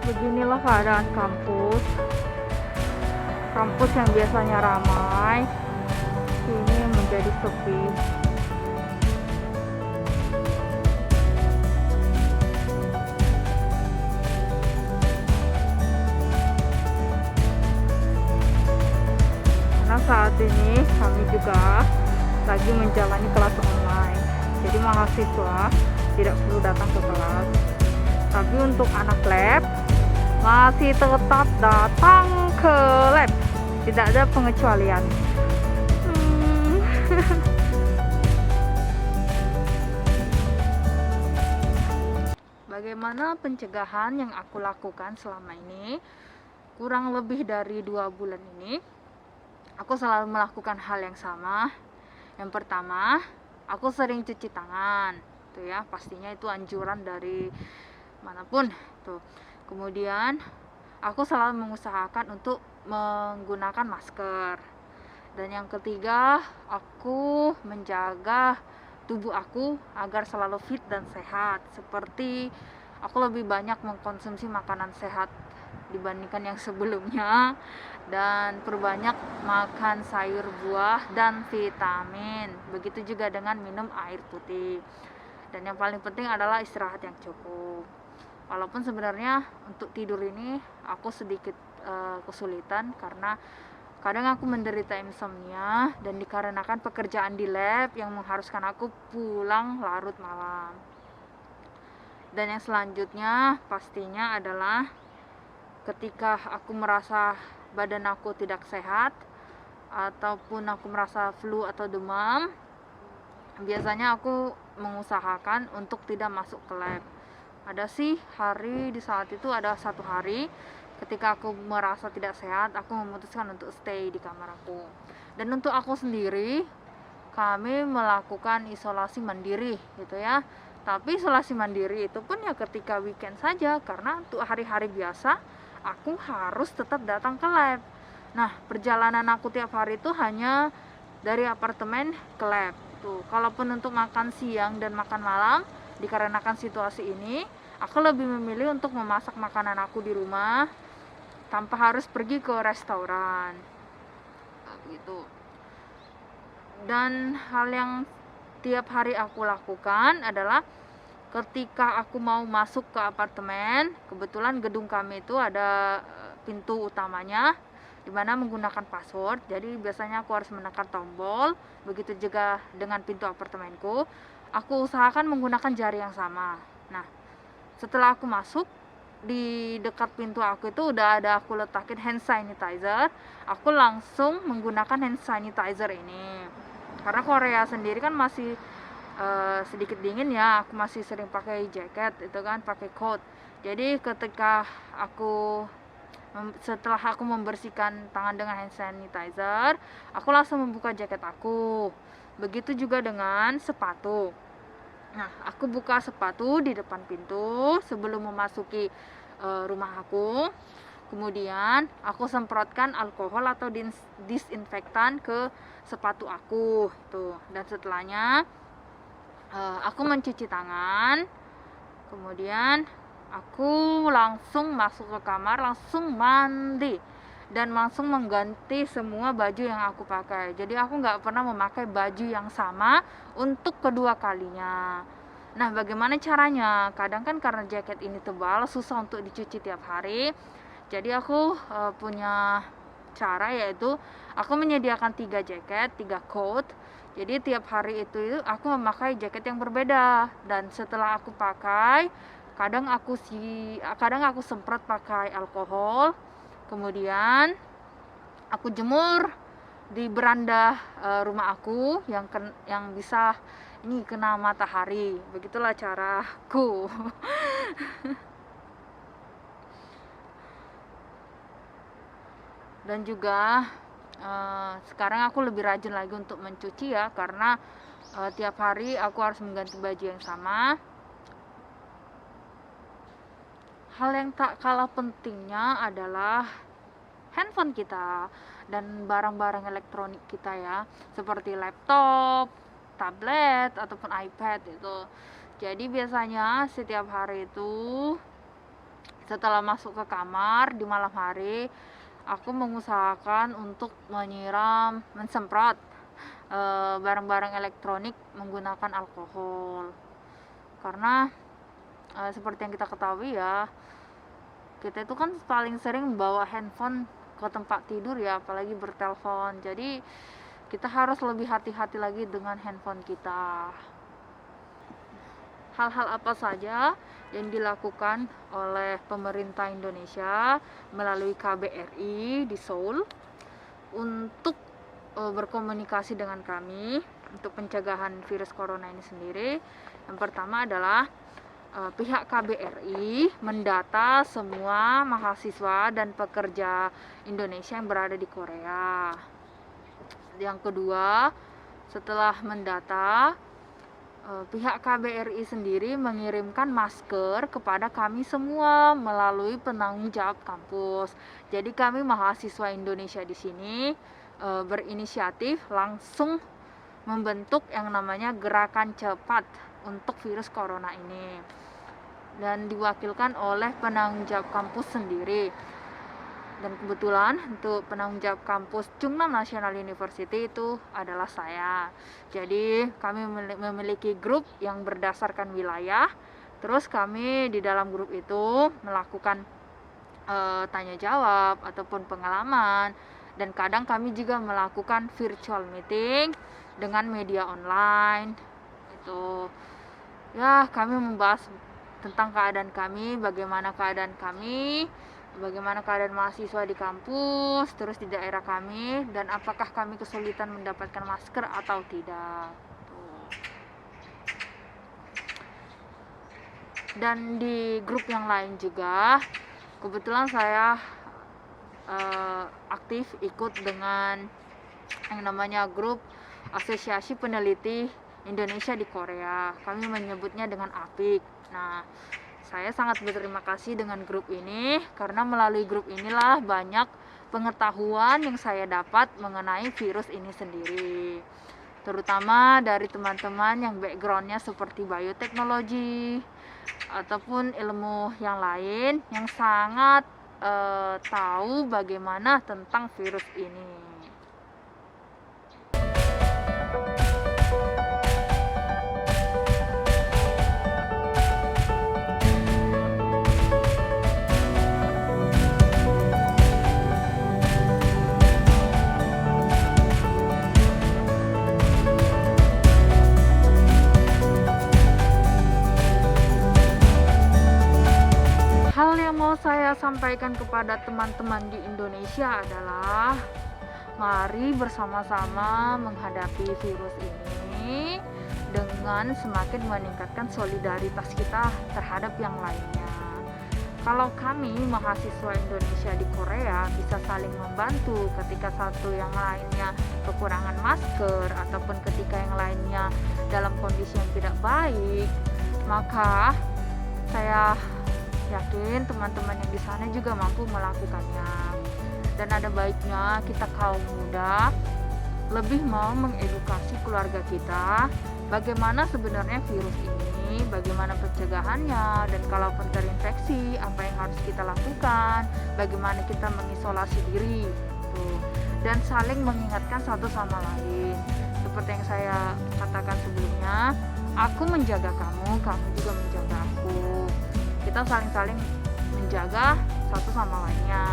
Beginilah keadaan kampus. Kampus yang biasanya ramai, kini menjadi sepi. Karena saat ini kami juga lagi menjalani kelas online. Jadi mahasiswa tidak perlu datang ke kelas. Tapi untuk anak lab masih tetap datang ke lab. Tidak ada pengecualian. Bagaimana pencegahan yang aku lakukan selama ini? Kurang lebih dari 2 bulan ini, aku selalu melakukan hal yang sama. Yang pertama, aku sering cuci tangan. Tuh ya, pastinya itu anjuran dari manapun tuh. Kemudian aku selalu mengusahakan untuk menggunakan masker. Dan yang ketiga, aku menjaga tubuh aku agar selalu fit dan sehat. Seperti aku lebih banyak mengkonsumsi makanan sehat dibandingkan yang sebelumnya, dan perbanyak makan sayur, buah, dan vitamin. Begitu juga dengan minum air putih. Dan yang paling penting adalah istirahat yang cukup. Walaupun sebenarnya untuk tidur ini aku sedikit kesulitan karena kadang aku menderita insomnia dan dikarenakan pekerjaan di lab yang mengharuskan aku pulang larut malam. Dan yang selanjutnya pastinya adalah ketika aku merasa badan aku tidak sehat ataupun aku merasa flu atau demam, biasanya aku mengusahakan untuk tidak masuk ke lab. Ada sih hari di saat itu, ada satu hari ketika aku merasa tidak sehat, aku memutuskan untuk stay di kamar aku. Dan untuk aku sendiri, kami melakukan isolasi mandiri gitu ya. Tapi isolasi mandiri itu pun ya ketika weekend saja, karena untuk hari-hari biasa aku harus tetap datang ke lab. Nah, perjalanan aku tiap hari itu hanya dari apartemen ke lab. Tuh, kalaupun untuk makan siang dan makan malam, dikarenakan situasi ini, aku lebih memilih untuk memasak makanan aku di rumah tanpa harus pergi ke restoran gitu. Dan hal yang tiap hari aku lakukan adalah ketika aku mau masuk ke apartemen, kebetulan gedung kami itu ada pintu utamanya di mana menggunakan password. Jadi biasanya aku harus menekan tombol. Begitu juga dengan pintu apartemenku, aku usahakan menggunakan jari yang sama. Nah, setelah aku masuk, di dekat pintu aku itu udah ada aku letakin hand sanitizer. Aku langsung menggunakan hand sanitizer ini. Karena Korea sendiri kan masih sedikit dingin ya, aku masih sering pakai jaket itu kan, pakai coat. Jadi ketika setelah aku membersihkan tangan dengan hand sanitizer, aku langsung membuka jaket aku. Begitu juga dengan sepatu. Nah, aku buka sepatu di depan pintu sebelum memasuki rumah aku. Kemudian aku semprotkan alkohol atau disinfektan ke sepatu aku tuh. Dan setelahnya aku mencuci tangan. Kemudian aku langsung masuk ke kamar, langsung mandi dan langsung mengganti semua baju yang aku pakai. Jadi aku nggak pernah memakai baju yang sama untuk kedua kalinya. Nah, bagaimana caranya? Kadang kan karena jaket ini tebal, susah untuk dicuci tiap hari. Jadi aku punya cara, yaitu aku menyediakan 3 jaket, 3 coat. Jadi tiap hari itu aku memakai jaket yang berbeda. Dan setelah aku pakai, kadang aku semprot pakai alkohol. Kemudian aku jemur di beranda rumah aku yang bisa ini kena matahari. Begitulah caraku. Dan juga sekarang aku lebih rajin lagi untuk mencuci ya, karena tiap hari aku harus mengganti baju yang sama. Hal yang tak kalah pentingnya adalah handphone kita dan barang-barang elektronik kita ya, seperti laptop, tablet, ataupun iPad itu. Jadi biasanya setiap hari itu Setelah masuk ke kamar di malam hari, aku mengusahakan untuk mensemprot barang-barang elektronik menggunakan alkohol. Karena seperti yang kita ketahui ya, kita itu kan paling sering bawa handphone ke tempat tidur ya, apalagi bertelepon. Jadi kita harus lebih hati-hati lagi dengan handphone kita. Hal-hal apa saja yang dilakukan oleh pemerintah Indonesia melalui KBRI di Seoul untuk berkomunikasi dengan kami untuk pencegahan virus corona ini sendiri. Yang pertama adalah pihak KBRI mendata semua mahasiswa dan pekerja Indonesia yang berada di Korea. Yang kedua, setelah mendata, pihak KBRI sendiri mengirimkan masker kepada kami semua melalui penanggung jawab kampus. Jadi kami mahasiswa Indonesia di sini berinisiatif langsung membentuk yang namanya gerakan cepat untuk virus corona ini, dan diwakilkan oleh penanggung jawab kampus sendiri. Dan kebetulan untuk penanggung jawab kampus Chungnam National University itu adalah saya. Jadi kami memiliki grup yang berdasarkan wilayah. Terus kami di dalam grup itu melakukan tanya jawab ataupun pengalaman, dan kadang kami juga melakukan virtual meeting dengan media online. Itu ya, kami membahas tentang keadaan kami, bagaimana keadaan mahasiswa di kampus, terus di daerah kami, dan apakah kami kesulitan mendapatkan masker atau tidak. Dan di grup yang lain juga, kebetulan saya aktif ikut dengan yang namanya grup Asosiasi Peneliti Indonesia di Korea. Kami menyebutnya dengan APIK. Nah, saya sangat berterima kasih dengan grup ini, karena melalui grup inilah banyak pengetahuan yang saya dapat mengenai virus ini sendiri. Terutama dari teman-teman yang backgroundnya seperti bioteknologi ataupun ilmu yang lain yang sangat tahu bagaimana tentang virus ini. Hal yang mau saya sampaikan kepada teman-teman di Indonesia adalah mari bersama-sama menghadapi virus ini dengan semakin meningkatkan solidaritas kita terhadap yang lainnya. Kalau kami mahasiswa Indonesia di Korea bisa saling membantu ketika satu yang lainnya kekurangan masker ataupun ketika yang lainnya dalam kondisi yang tidak baik, maka saya yakin teman-teman yang di sana juga mampu melakukannya. Dan ada baiknya kita kaum muda lebih mau mengedukasi keluarga kita bagaimana sebenarnya virus ini, bagaimana pencegahannya, dan kalaupun terinfeksi apa yang harus kita lakukan, bagaimana kita mengisolasi diri tuh. Dan saling mengingatkan satu sama lain. Seperti yang saya katakan sebelumnya, aku menjaga kamu, kamu juga menjaga aku. Kita saling-saling menjaga satu sama lainnya.